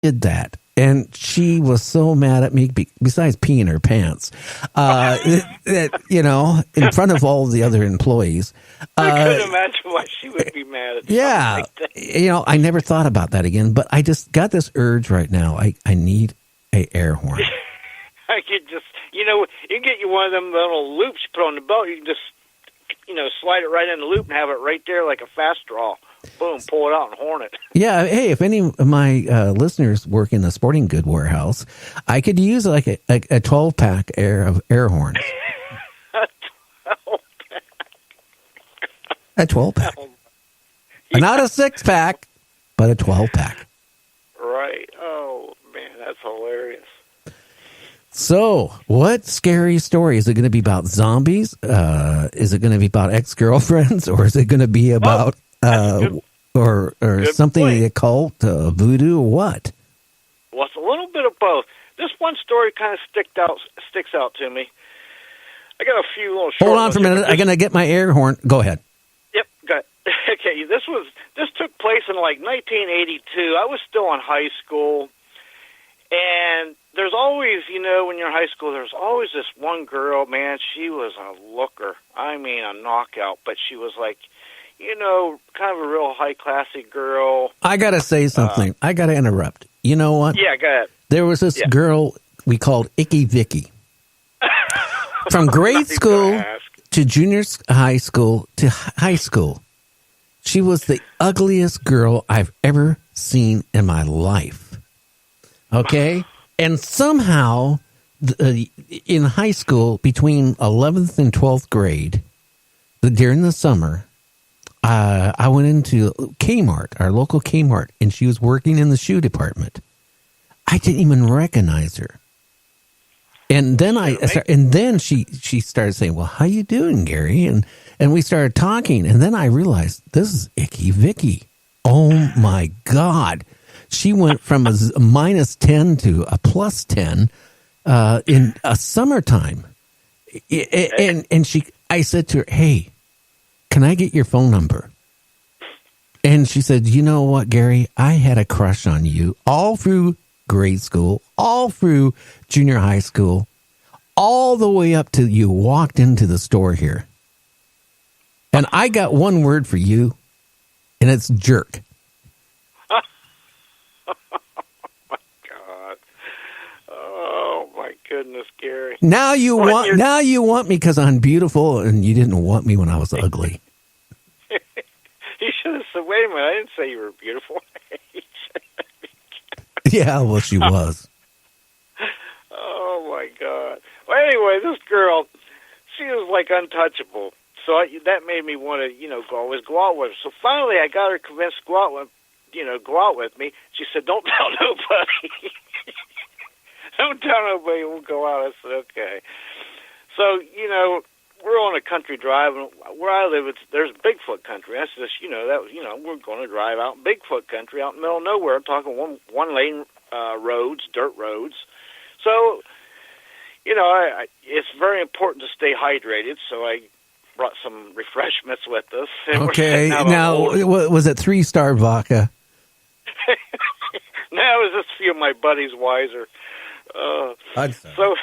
did that. And she was so mad at me, besides peeing her pants, that, in front of all the other employees. I couldn't imagine why she would be mad at yeah, something like that. I never thought about that again, but I just got this urge right now. I need a air horn. I could just, you can get you one of them little loops you put on the belt. You can just, slide it right in the loop and have it right there like a fast draw. Boom, pull it out and horn it. Yeah, hey, if any of my listeners work in a sporting good warehouse, I could use like a 12-pack of air horns. A 12-pack. Not a 6-pack, but a 12-pack. Right. Oh, man, that's hilarious. So, what scary story? Is it going to be about zombies? Is it going to be about ex-girlfriends? Or is it going to be about... or something in the occult, voodoo, or what? Well, it's a little bit of both. This one story kind of sticks out to me. I got a few little short Hold on for a minute. I'm going to get my air horn. Go ahead. Yep, go ahead. Okay, this took place in like 1982. I was still in high school, and there's always, when you're in high school, there's always this one girl, man, she was a looker. I mean, a knockout, but she was like, kind of a real high-classy girl. I got to say something. I got to interrupt. You know what? Yeah, go ahead. There was this girl we called Icky Vicky. From grade school to junior high school to high school, she was the ugliest girl I've ever seen in my life. Okay? And somehow, in high school, between 11th and 12th grade, during the summer, I went into Kmart, our local Kmart, and she was working in the shoe department. I didn't even recognize her. And then she started saying, "Well, how you doing, Gary?" And we started talking, and then I realized this is Icky Vicky. Oh my God. She went from a -10 to a +10 in a summertime. And I said to her, "Hey, can I get your phone number?" And she said, "You know what, Gary? I had a crush on you all through grade school, all through junior high school, all the way up till you walked into the store here. And I got one word for you, and it's jerk." Goodness, Gary. Now you want me because I'm beautiful, and you didn't want me when I was ugly. You should have said, "Wait a minute, I didn't say you were beautiful." Yeah, well, she was. Oh my God. Well, anyway, this girl, she was like untouchable. So that made me want to, always go out with her. So finally, I got her convinced to go out with me. She said, "Don't tell nobody." Don't tell nobody we'll go out. I said, okay. So, we're on a country drive, and where I live, there's Bigfoot country. That's just, we're going to drive out in Bigfoot country, out in the middle of nowhere. I'm talking one lane roads, dirt roads. So, it's very important to stay hydrated. So I brought some refreshments with us. Okay. Now, was it 3-star vodka? No, it was just a few of my buddies wiser. So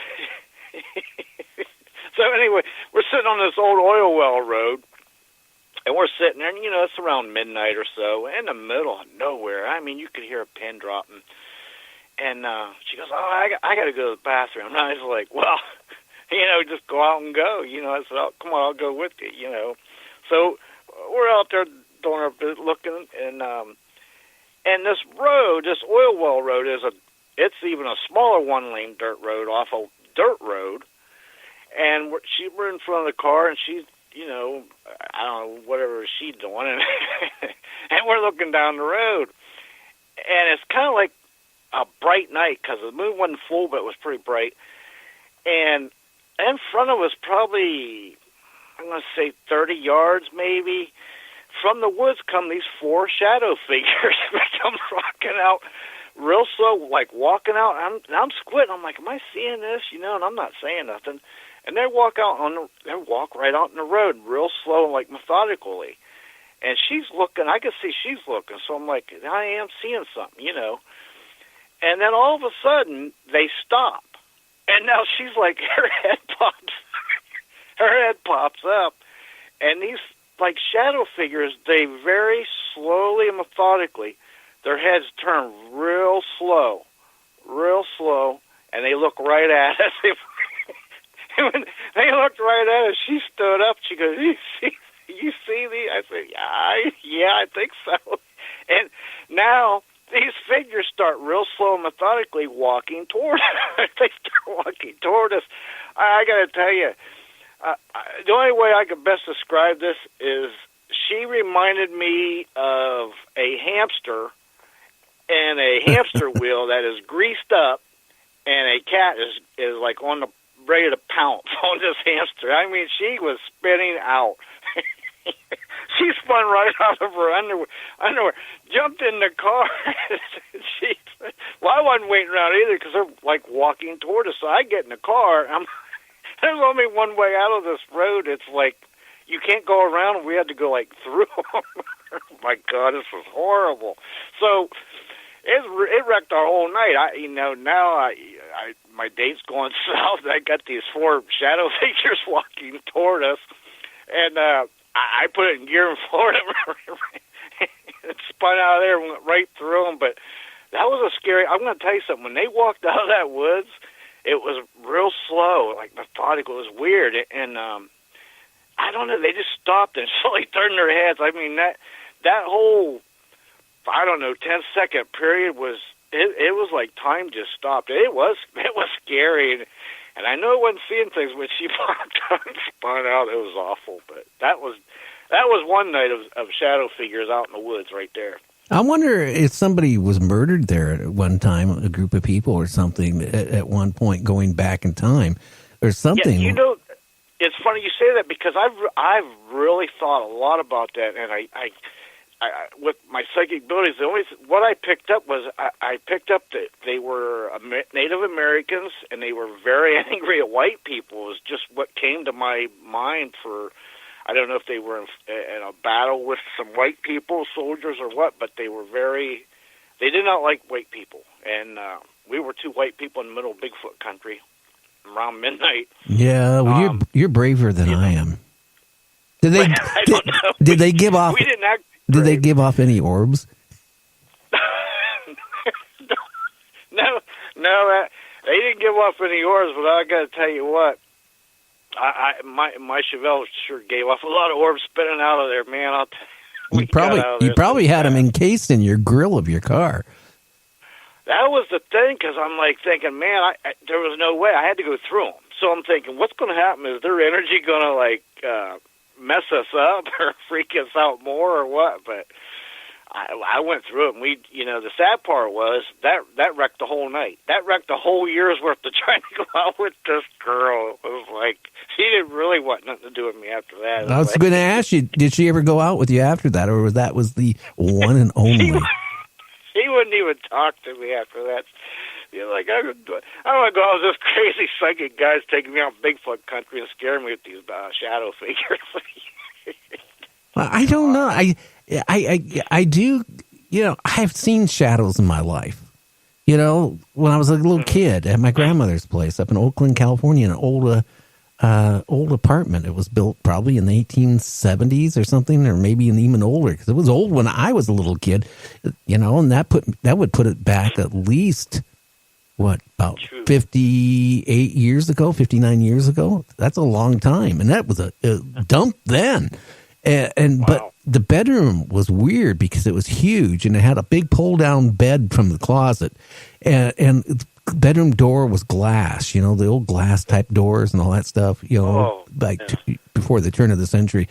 anyway, we're sitting on this old oil well road, and we're sitting there, and it's around midnight or so, in the middle of nowhere. I mean, you could hear a pin dropping, and she goes, "Oh, I got to go to the bathroom." And I was like, "Well, just go out and go." I said, "Oh, come on, I'll go with you." So we're out there doing our bit, looking, and this road, this oil well road, it's even a smaller one-lane dirt road off a dirt road, and we're in front of the car, and she's, I don't know, whatever she's doing, and we're looking down the road, and it's kind of like a bright night because the moon wasn't full, but it was pretty bright, and in front of us, probably, I'm going to say 30 yards maybe, from the woods come these 4 shadow figures. They come rocking out real slow, like walking out. I'm squinting. I'm like, "Am I seeing this?" And I'm not saying nothing. And they walk right out in the road, real slow, like methodically. And she's looking. I can see she's looking. So I'm like, I am seeing something, And then all of a sudden, they stop. And now she's like, her head pops up. And these, like, shadow figures, they very slowly and methodically, their heads turn real slow, and they look right at us. When they looked right at us, she stood up. She goes, you see me? I said, yeah, I think so. And now these figures start real slow and methodically walking toward us. They start walking toward us. I got to tell you, the only way I could best describe this is she reminded me of a hamster and a hamster wheel that is greased up, and a cat is like on the ready to pounce on this hamster. I mean, she was spinning out. She spun right out of her underwear, jumped in the car. Well, I wasn't waiting around either because they're like walking toward us. So I get in the car. There's only one way out of this road. It's like you can't go around. We had to go like through. Oh my God, this was horrible. So it wrecked our whole night. Now my date's going south. I got these 4 shadow figures walking toward us, and I put it in gear in Florida. It spun out of there and went right through them. But that was a scary. I'm going to tell you something. When they walked out of that woods, it was real slow, like methodical. It was weird, and I don't know. They just stopped and slowly turned their heads. I mean that whole 10-second period was. It was like time just stopped. It was scary, and I know I wasn't seeing things when she popped out and spun out. It was awful, but that was one night of shadow figures out in the woods right there. I wonder if somebody was murdered there at one time, a group of people or something at one point going back in time or something. Yeah, it's funny you say that because I've really thought a lot about that, and I with my psychic abilities, what I picked up was I picked up that they were Native Americans and they were very angry at white people. It was just what came to my mind for, I don't know if they were in a battle with some white people, soldiers or what, but they did not like white people. And we were 2 white people in the middle of Bigfoot country around midnight. Yeah, well, you're braver than I am. Did they? I don't know. Did they give off? We didn't act. Did they give off any orbs? No, they didn't give off any orbs. But I got to tell you what, my Chevelle sure gave off a lot of orbs spinning out of there, man. You probably had them encased in your grill of your car. That was the thing, because I'm like thinking, man, there was no way. I had to go through them. So I'm thinking, what's going to happen? Is their energy going to like mess us up or freak us out more or what? But I went through it, and the sad part was that wrecked the whole night. That wrecked the whole year's worth of trying to go out with this girl. It was like, she didn't really want nothing to do with me after that. I was going to ask you, did she ever go out with you after that, or was that the one and only? She wouldn't even talk to me after that. Like, I don't want to go out with this crazy psychic guys taking me out in Bigfoot country and scaring me with these shadow figures. Well, I don't know. I do, I've seen shadows in my life. When I was a little kid at my grandmother's place up in Oakland, California, an old apartment. It was built probably in the 1870s or something, or maybe even older, because it was old when I was a little kid, and that would put it back at least, about 58 years ago, 59 years ago. That's a long time, and that was a dump then. Wow. But the bedroom was weird because it was huge, and it had a big pull-down bed from the closet, and the bedroom door was glass, the old glass type doors and all that stuff, before the turn of the century.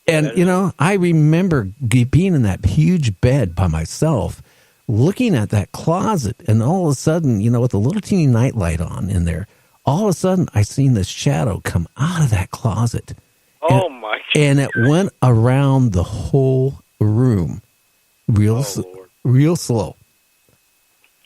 And, I remember being in that huge bed by myself, looking at that closet, and all of a sudden, with a little teeny nightlight on in there, all of a sudden I seen this shadow come out of that closet. Oh, my God. And it went around the whole room real slow.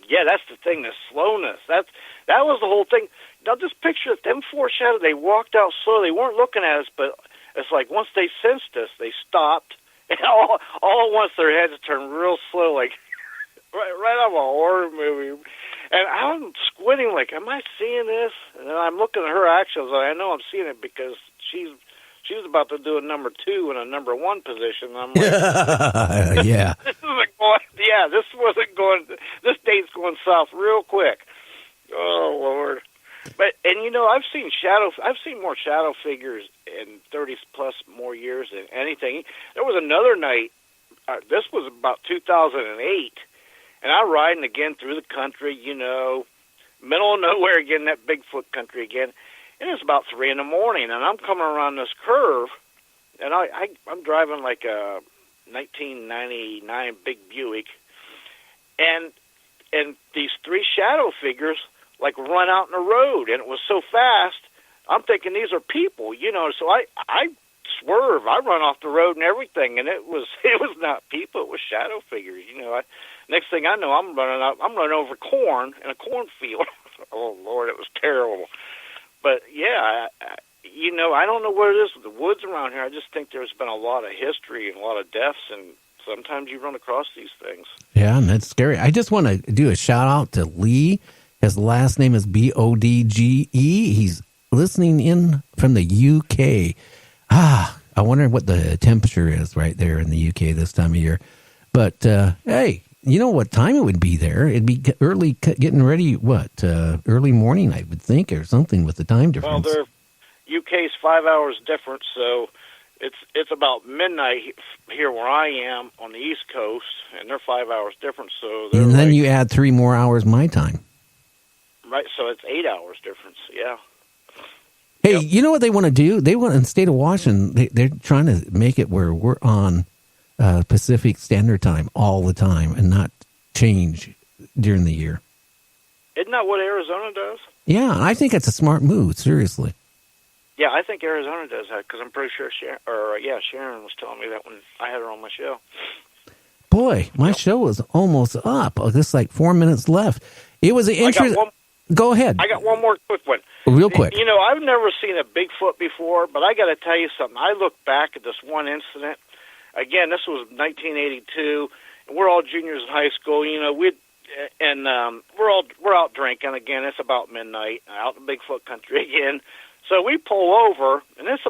Yeah, that's the thing, the slowness. That was the whole thing. Now, just picture it. Them 4 shadows, they walked out slow. They weren't looking at us, but it's like once they sensed us, they stopped. And all at once, their heads turned real slow, like right out of a horror movie. And I'm squinting like, am I seeing this? And then I'm looking at her actions, and I know I'm seeing it because she's about to do a number 2 in a number 1 position. And I'm like, yeah. This wasn't going. This date's going south real quick. Oh Lord! But I've seen more shadow figures in 30 plus more years than anything. There was another night. This was about 2008. And I'm riding again through the country, middle of nowhere again, that Bigfoot country again. And it's about 3 a.m, and I'm coming around this curve, and I'm driving like a 1999 big Buick, and these 3 shadow figures like run out in the road, and it was so fast. I'm thinking these are people, So I swerve, I run off the road and everything, and it was not people, it was shadow figures, Next thing I know, I'm running over corn in a cornfield. Oh Lord, it was terrible. But yeah, I don't know what it is with the woods around here. I just think there's been a lot of history and a lot of deaths, and sometimes you run across these things. Yeah, and that's scary. I just want to do a shout out to Lee. His last name is Bodge. He's listening in from the UK. I wonder what the temperature is right there in the UK this time of year. But hey, you know what time it would be there? It'd be early, getting ready. Early morning, I would think, or something with the time difference. Well, UK's 5 hours different, so it's about midnight here where I am on the East Coast, and they're 5 hours different. So and then you add 3 more hours my time. Right, so it's 8 hours difference. Yeah. Hey, You know what they want to do? They want, in the state of Washington, they're trying to make it where we're on Pacific Standard Time all the time and not change during the year. Isn't that what Arizona does? Yeah, I think it's a smart move, seriously. Yeah, I think Arizona does that because I'm pretty sure Sharon was telling me that when I had her on my show. Boy, my show is almost up. Just like 4 minutes left. It was an interesting... Go ahead. I got one more quick one. Real quick. I've never seen a Bigfoot before, but I got to tell you something. I look back at this one incident. Again, this was 1982. And we're all juniors in high school. We're out drinking again. It's about midnight out in Bigfoot country again. So we pull over, and it's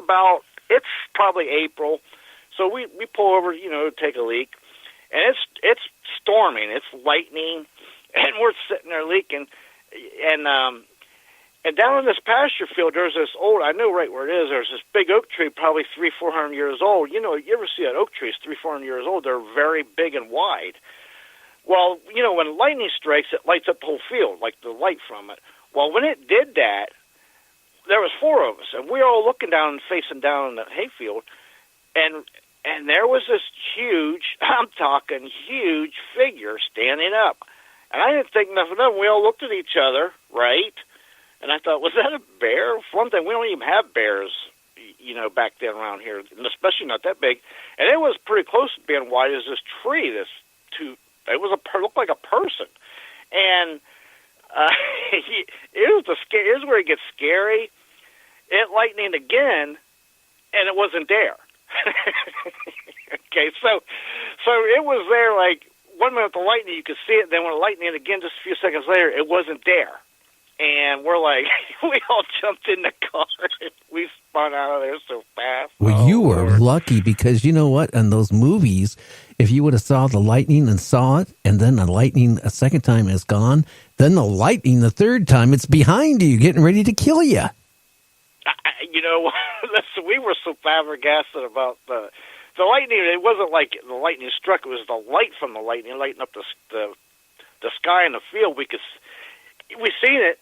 probably April. So we pull over, to take a leak, and it's storming. It's lightning, and we're sitting there leaking, and down in this pasture field, there's this old, I know right where it is, there's this big oak tree, probably 300-400 years old. You ever see an oak tree is 300-400 years old, they're very big and wide. Well, when lightning strikes, it lights up the whole field, like the light from it. Well, when it did that, there was 4 of us, and we were all looking down and facing down in the hayfield, and there was this huge, I'm talking huge figure standing up. And I didn't think nothing of it. We all looked at each other, right? And I thought, was that a bear? For one thing, we don't even have bears, back then around here, and especially not that big. And it was pretty close to being wide as this tree. It looked like a person. And here's where it gets scary. It lightning again, and it wasn't there. Okay, so it was there like 1 minute the lightning, you could see it, then when it lightning again just a few seconds later, it wasn't there. And we're like, we all jumped in the car, and we spun out of there so fast. Well, you were lucky because you know what? In those movies, if you would have saw the lightning and saw it, and then the lightning a second time is gone, then the lightning the third time, it's behind you, getting ready to kill you. Listen, we were so flabbergasted about the lightning. It wasn't like the lightning struck; it was the light from the lightning lighting up the sky in the field. We seen it,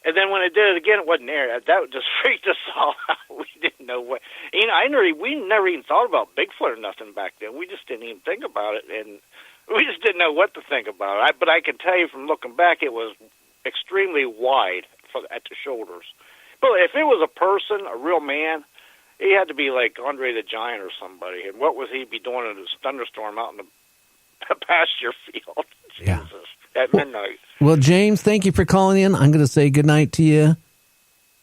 and then when it did it again, it wasn't there. That just freaked us all out. We didn't know what. We never even thought about Bigfoot or nothing back then. We just didn't even think about it, and we just didn't know what to think about it. But I can tell you from looking back, it was extremely wide at the shoulders. But if it was a person, a real man, he had to be like Andre the Giant or somebody. And what would he be doing in this thunderstorm out in the pasture field? Yeah. Jesus, at midnight. Well, James, thank you for calling in. I'm going to say good night to you.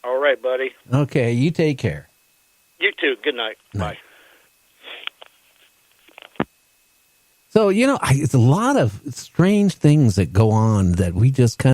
All right, buddy. Okay, you take care. You too. Good night. Bye. So, it's a lot of strange things that go on that we just kind